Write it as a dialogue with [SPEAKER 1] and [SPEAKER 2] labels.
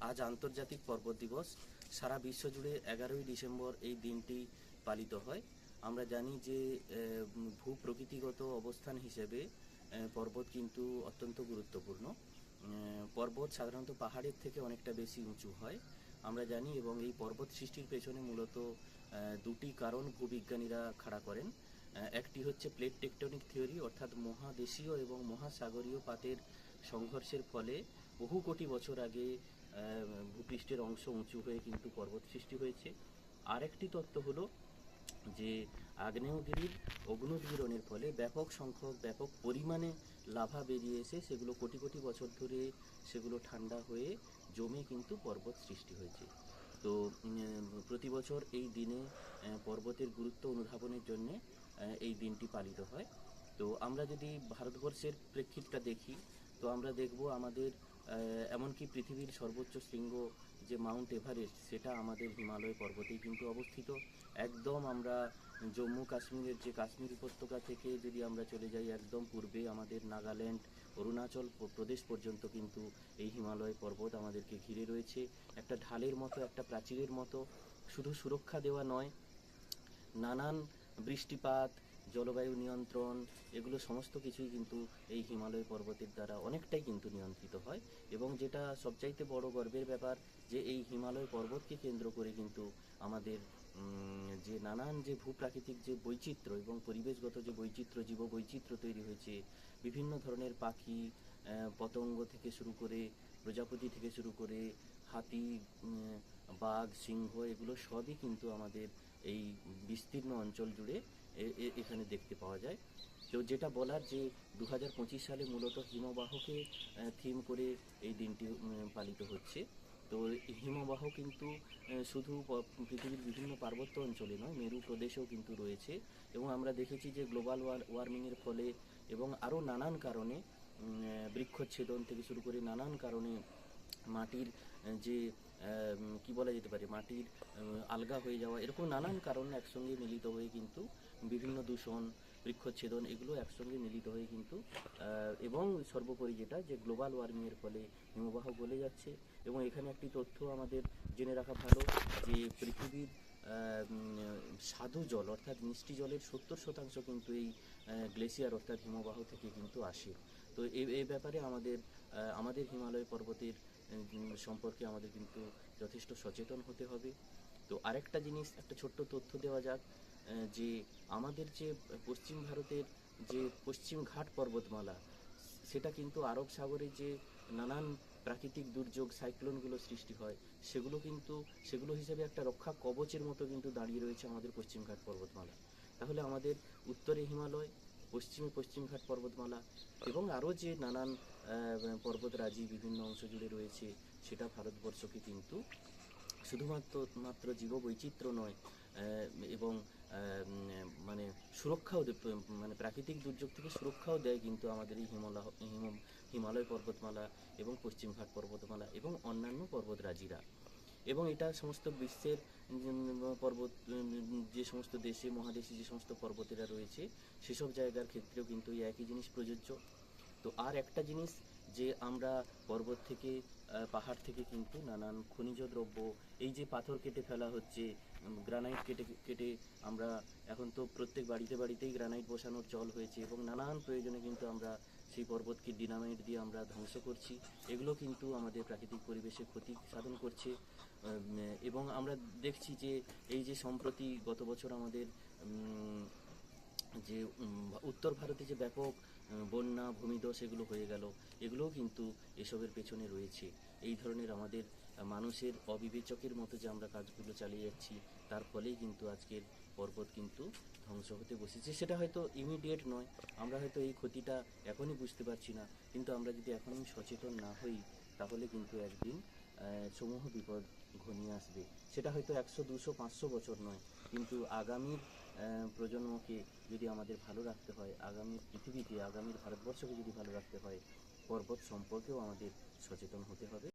[SPEAKER 1] আজ আন্তর্জাতিক পর্বত দিবস। সারা বিশ্ব জুড়ে 11ই ডিসেম্বর এই দিনটি পালিত হয়। আমরা জানি যে ভূপ্রকৃতিগত অবস্থান হিসেবে পর্বত কিন্তু অত্যন্ত গুরুত্বপূর্ণ। পর্বত সাধারণত পাহাড়ের থেকে অনেকটা বেশি উঁচু হয় আমরা জানি, এবং এই পর্বত সৃষ্টির পেছনে মূলত দুটি কারণ ভূবিজ্ঞানীরা খাড়া করেন। একটি হচ্ছে প্লেট টেকটনিক থিওরি, অর্থাৎ মহাদেশীয় এবং মহাসাগরীয় পাতের সংঘর্ষের ফলে বহু কোটি বছর আগে ভূপৃষ্ঠের অংশ উঁচু হয়ে কিন্তু পর্বত সৃষ্টি হয়েছে। আরেকটি তত্ত্ব হলো যে আগ্নেয়গিরির অগ্নুদ্গীরণের ফলে ব্যাপক সংখ্যক ব্যাপক পরিমাণে লাভা বেরিয়ে এসে সেগুলো কোটি কোটি বছর ধরে সেগুলো ঠান্ডা হয়ে জমে কিন্তু পর্বত সৃষ্টি হয়েছে। তো প্রতি বছর এই দিনে পর্বতের গুরুত্ব অনুধাবনের জন্যে এই দিনটি পালিত হয়। তো আমরা যদি ভারতবর্ষের প্রেক্ষিতটা দেখি, তো আমরা দেখব আমাদের এমনকি পৃথিবীর সর্বোচ্চ শৃঙ্গ যে মাউন্ট এভারেস্ট, সেটা আমাদের হিমালয় পর্বতেই কিন্তু অবস্থিত। একদম আমরা জম্মু কাশ্মীরের যে কাশ্মীর উপত্যকা থেকে যদি আমরা চলে যাই একদম পূর্বে, আমাদের নাগাল্যান্ড, অরুণাচল প্রদেশ পর্যন্ত কিন্তু এই হিমালয় পর্বত আমাদেরকে ঘিরে রয়েছে। একটা ঢালের মতো, একটা প্রাচীরের মতো। শুধু সুরক্ষা দেওয়া নয়, নানান বৃষ্টিপাত, জলবায়ু নিয়ন্ত্রণ, এগুলো সমস্ত কিছুই কিন্তু এই হিমালয় পর্বতের দ্বারা অনেকটাই কিন্তু নিয়ন্ত্রিত হয়। এবং যেটা সবচাইতে বড় গর্বের ব্যাপার, যে এই হিমালয় পর্বতকে কেন্দ্র করে কিন্তু আমাদের যে নানান যে ভূপ্রাকৃতিক যে বৈচিত্র্য এবং পরিবেশগত যে বৈচিত্র্য, জীব বৈচিত্র্য তৈরি হয়েছে, বিভিন্ন ধরনের পাখি, পতঙ্গ থেকে শুরু করে, প্রজাপতি থেকে শুরু করে, হাতি, বাঘ, সিংহ, এগুলো সবই কিন্তু আমাদের এই বিস্তীর্ণ অঞ্চল জুড়ে এখানে দেখতে পাওয়া যায়। তো যেটা বলার, যে 2025 সালে মূলত হিমবাহকে থিম করে এই দিনটি পালিত হচ্ছে। তো হিমবাহ কিন্তু শুধু পৃথিবীর বিভিন্ন পার্বত্য অঞ্চলে নয়, মেরু প্রদেশেও কিন্তু রয়েছে। এবং আমরা দেখেছি যে গ্লোবাল ওয়ার্মিংয়ের ফলে এবং আরও নানান কারণে, বৃক্ষচ্ছেদন থেকে শুরু করে নানান কারণে মাটির যে কি বলা যেতে পারে, মাটির আলগা হয়ে যাওয়া, এরকম নানান কারণ একসঙ্গে মিলিত হয়ে কিন্তু বিভিন্ন দূষণ, বৃক্ষচ্ছেদন, এগুলো একসঙ্গে মিলিত হয়ে কিন্তু এবং সর্বোপরি যেটা, যে গ্লোবাল ওয়ার্মিংয়ের ফলে হিমবাহ গলে যাচ্ছে। এবং এখানে একটি তথ্য আমাদের জেনে রাখা ভালো, যে পৃথিবীর স্বাদু জল অর্থাৎ মিষ্টি জলের 70% কিন্তু এই গ্লেসিয়ার অর্থাৎ হিমবাহ থেকে কিন্তু আসে। তো এই ব্যাপারে আমাদের হিমালয় পর্বতের সম্পর্কে আমাদের কিন্তু যথেষ্ট সচেতন হতে হবে। তো আরেকটা জিনিস, একটা ছোট্ট তথ্য দেওয়া যাক, যে আমাদের যে পশ্চিম ভারতের যে পশ্চিম ঘাট পর্বতমালা, সেটা কিন্তু আরব সাগরে যে নানান প্রাকৃতিক দুর্যোগ, সাইক্লোনগুলো সৃষ্টি হয়, সেগুলো হিসেবে একটা রক্ষা কবচের মতো কিন্তু দাঁড়িয়ে রয়েছে আমাদের পশ্চিমঘাট পর্বতমালা। তাহলে আমাদের উত্তরে হিমালয়, পশ্চিমে পশ্চিমঘাট পর্বতমালা এবং আরও যে নানান পর্বতরাজি বিভিন্ন অংশ জুড়ে রয়েছে, সেটা ভারতবর্ষকে কিন্তু শুধুমাত্র জীববৈচিত্র্য নয়, এবং মানে সুরক্ষাও, মানে প্রাকৃতিক দুর্যোগ থেকে সুরক্ষাও দেয় কিন্তু আমাদের এই হিমালয় পর্বতমালা এবং পশ্চিমঘাট পর্বতমালা এবং অন্যান্য পর্বতরাজিরা। এবং এটা সমস্ত বিশ্বের পর্বত, যে সমস্ত দেশে, মহাদেশে যে সমস্ত পর্বতেরা রয়েছে, সেসব জায়গার ক্ষেত্রেও কিন্তু এই একই জিনিস প্রযোজ্য। তো আর একটা জিনিস, যে আমরা পর্বত থেকে, পাহাড় থেকে কিন্তু নানান খনিজ দ্রব্য, এই যে পাথর কেটে ফেলা হচ্ছে, গ্রানাইট কেটে কেটে আমরা, এখন তো প্রত্যেক বাড়িতে বাড়িতেই গ্রানাইট বসানোর চল হয়েছে, এবং নানান প্রয়োজনে কিন্তু আমরা সেই পর্বতকে ডিনামাইট দিয়ে আমরা ধ্বংস করছি। এগুলো কিন্তু আমাদের প্রাকৃতিক পরিবেশে ক্ষতি সাধন করছে। এবং আমরা দেখছি যে এই যে সম্প্রতি গত বছর আমাদের যে উত্তর ভারতে যে ব্যাপক বন্যা, ভূমিধস এগুলো হয়ে গেল, এগুলোও কিন্তু এসবের পেছনে রয়েছে। এই ধরনের আমাদের মানুষের অবিবেচকের মতো যে আমরা কাজগুলো চালিয়ে যাচ্ছি, তার ফলেই কিন্তু আজকের পর্বত কিন্তু ধ্বংস হতে বসেছে। সেটা হয়তো ইমিডিয়েট নয়, আমরা হয়তো এই ক্ষতিটা এখনই বুঝতে পারছি না, কিন্তু আমরা যদি এখনই সচেতন না হই, তাহলে কিন্তু একদিন সমূহ বিপদ ঘনিয়ে আসবে। সেটা হয়তো 100, 200, 500 বছর নয়, কিন্তু আগামীর প্রজন্মকে যদি আমাদের ভালো রাখতে হয়, আগামীর পৃথিবীকে, আগামীর ভারতবর্ষকে যদি ভালো রাখতে হয়, পর্বত সম্পর্কেও আমাদের সচেতন হতে হবে।